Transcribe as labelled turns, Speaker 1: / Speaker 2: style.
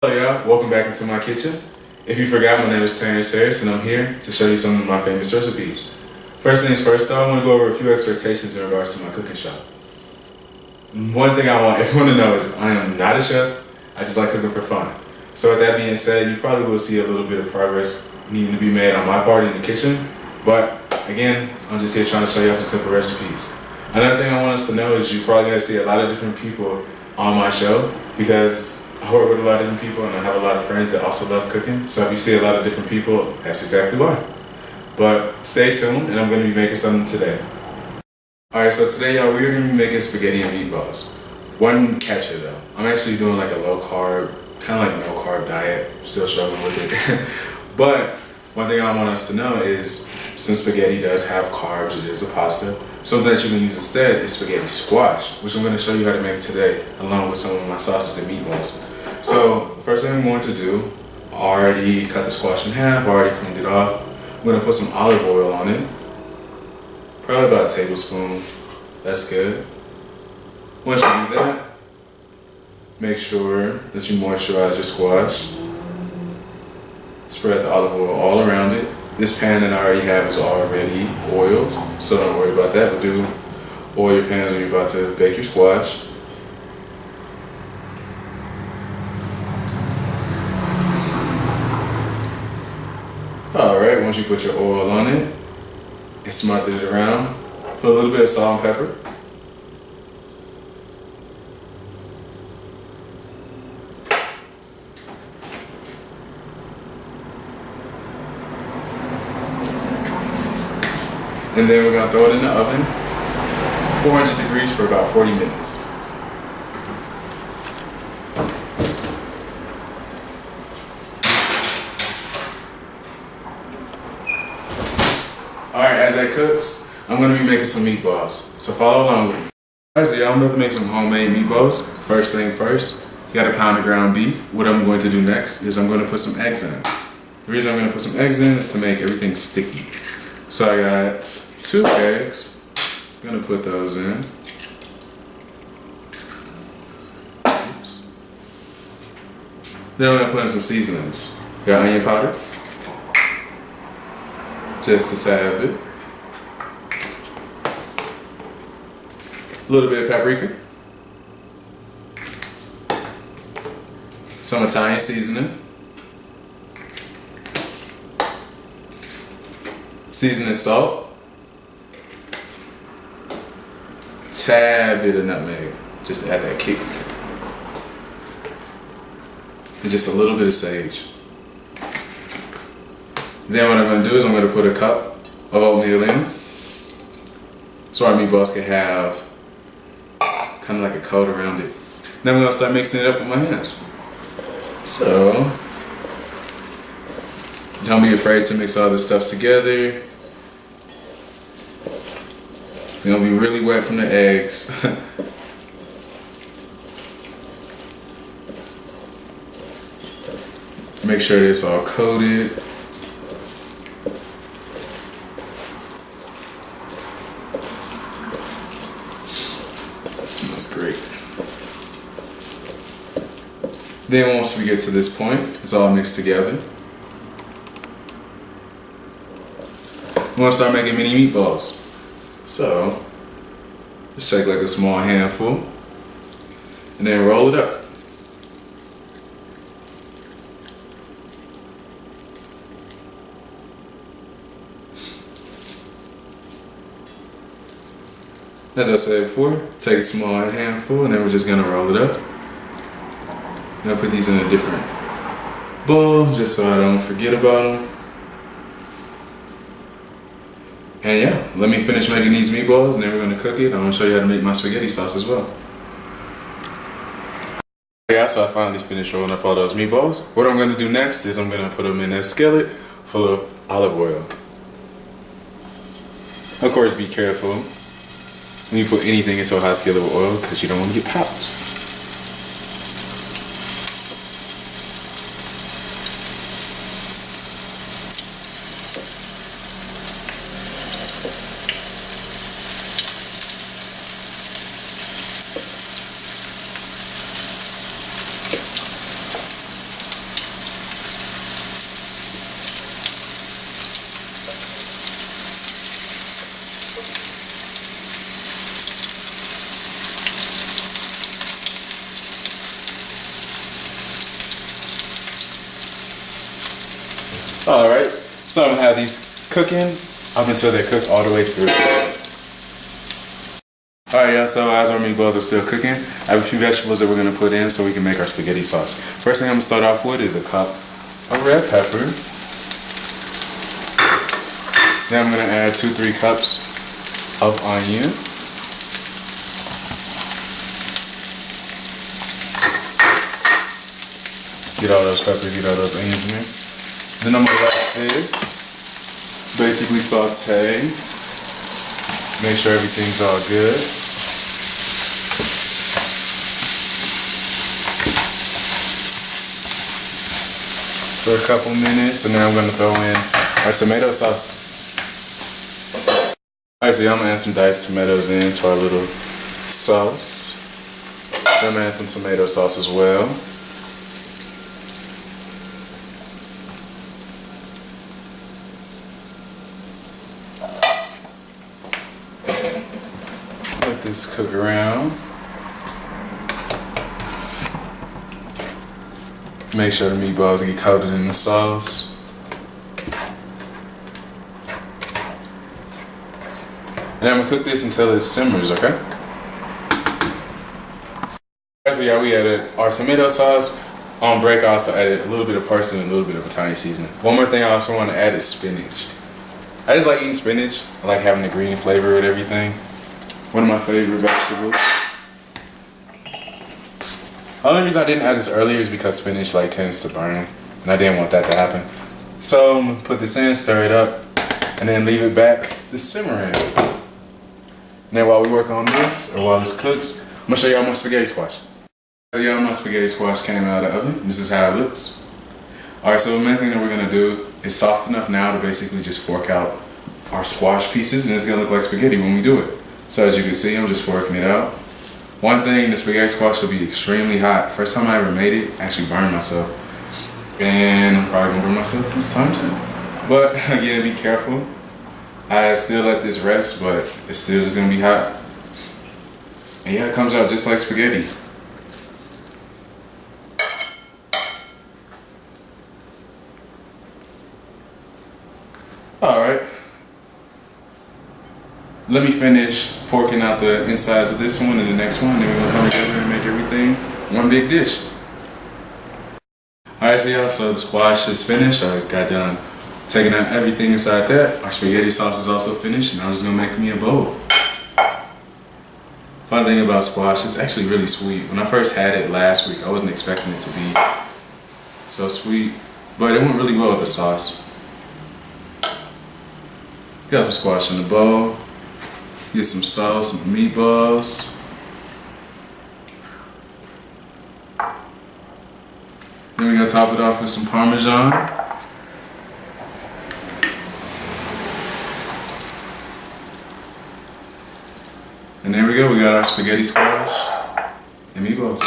Speaker 1: Hello y'all, welcome back into my kitchen. If you forgot, my name is Terrence Harris and I'm here to show you some of my famous recipes. First things first though, I want to go over a few expectations in regards to my cooking show. One thing I want everyone to know is I am not a chef, I just like cooking for fun. So with that being said, you probably will see a little bit of progress needing to be made on my part in the kitchen, but again, I'm just here trying to show you some simple recipes. Another thing I want us to know is you're probably going to see a lot of different people on my show because I work with a lot of different people and I have a lot of friends that also love cooking. So if you see a lot of different people, that's exactly why. But stay tuned and I'm going to be making something today. Alright, so today y'all, we're going to be making spaghetti and meatballs. One catch here though, I'm actually doing like a low carb, kind of like no carb diet, still struggling with it. But one thing I want us to know is since spaghetti does have carbs, it is a pasta, something that you can use instead is spaghetti squash, which I'm going to show you how to make today along with some of my sauces and meatballs. So first thing I'm going to do, I already cut the squash in half, already cleaned it off. I'm going to put some olive oil on it, probably about a tablespoon, that's good. Once you do that, make sure that you moisturize your squash. Spread the olive oil all around it. This pan that I already have is already oiled, so don't worry about that, but do oil your pans when you're about to bake your squash. Alright, once you put your oil on it and smother it around, put a little bit of salt and pepper. And then we're going to throw it in the oven, 400 degrees for about 40 minutes. Alright, as that cooks, I'm going to be making some meatballs, so follow along with me. Alright, so y'all, I'm about to make some homemade meatballs. First thing first, you got a pound of ground beef. What I'm going to do next is I'm going to put some eggs in. The reason I'm going to put some eggs in is to make everything sticky. So I got 2 eggs, I'm going to put those in. Oops. Then I'm going to put in some seasonings. Got onion powder, just a tad bit. A little bit of paprika. Some Italian seasoning. Seasoning salt. Tad bit of nutmeg, just to add that kick. And just a little bit of sage. Then what I'm going to do is I'm going to put a cup of oatmeal in, so our meatballs can have kind of like a coat around it. Then I'm going to start mixing it up with my hands. So, don't be afraid to mix all this stuff together. It's going to be really wet from the eggs. Make sure it's all coated. Smells great. Then once we get to this point, it's all mixed together. We want to start making mini meatballs. So, let's take like a small handful and then roll it up. As I said before, take a small handful and then we're just gonna roll it up. I'm gonna put these in a different bowl just so I don't forget about them. And yeah, let me finish making these meatballs and then we're gonna cook it. I'm gonna show you how to make my spaghetti sauce as well. Yeah, so I finally finished rolling up all those meatballs. What I'm gonna do next is I'm gonna put them in a skillet full of olive oil. Of course, be careful when you put anything into a hot skillet with oil because you don't want to get popped. Alright, so I'm gonna have these cooking up until they're cooked all the way through. Alright, yeah, so as our meatballs are still cooking, I have a few vegetables that we're gonna put in so we can make our spaghetti sauce. First thing I'm gonna start off with is a cup of red pepper. Then I'm gonna add 2-3 cups of onion. Get all those peppers, get all those onions in there. Then I'm gonna let this basically saute. Make sure everything's all good. For a couple minutes, and then I'm gonna throw in our tomato sauce. Alright, so I'm gonna add some diced tomatoes into our little sauce. Then I'm gonna add some tomato sauce as well. Let this cook around. Make sure the meatballs get coated in the sauce. And I'm gonna cook this until it simmers, okay? So yeah, we added our tomato sauce. On break, I also added a little bit of parsley and a little bit of Italian seasoning. One more thing I also want to add is spinach. I just like eating spinach. I like having the green flavor with everything. One of my favorite vegetables. The only reason I didn't add this earlier is because spinach tends to burn, and I didn't want that to happen. So I'm gonna put this in, stir it up, and then leave it back to simmering. And then while we work on this, or while this cooks, I'm gonna show y'all my spaghetti squash. So y'all, my spaghetti squash came out of the oven. This is how it looks. Alright, so the main thing that we're gonna do is soft enough now to basically just fork out our squash pieces, and it's gonna look like spaghetti when we do it. So as you can see, I'm just forking it out. One thing, the spaghetti squash will be extremely hot. First time I ever made it, I actually burned myself. And I'm probably gonna burn myself this time too. But again, be careful. I still let this rest, but it's still just gonna be hot. And yeah, it comes out just like spaghetti. Alright. Let me finish forking out the insides of this one and the next one, and then we're gonna come together and make everything one big dish. Alright, so y'all, so the squash is finished. I got done taking out everything inside that. Our spaghetti sauce is also finished, and I'm just gonna make me a bowl. Fun thing about squash, it's actually really sweet. When I first had it last week, I wasn't expecting it to be so sweet, but it went really well with the sauce. Got the squash in the bowl. Get some sauce, some meatballs. Then we're gonna top it off with some Parmesan. And there we go, we got our spaghetti squash and meatballs.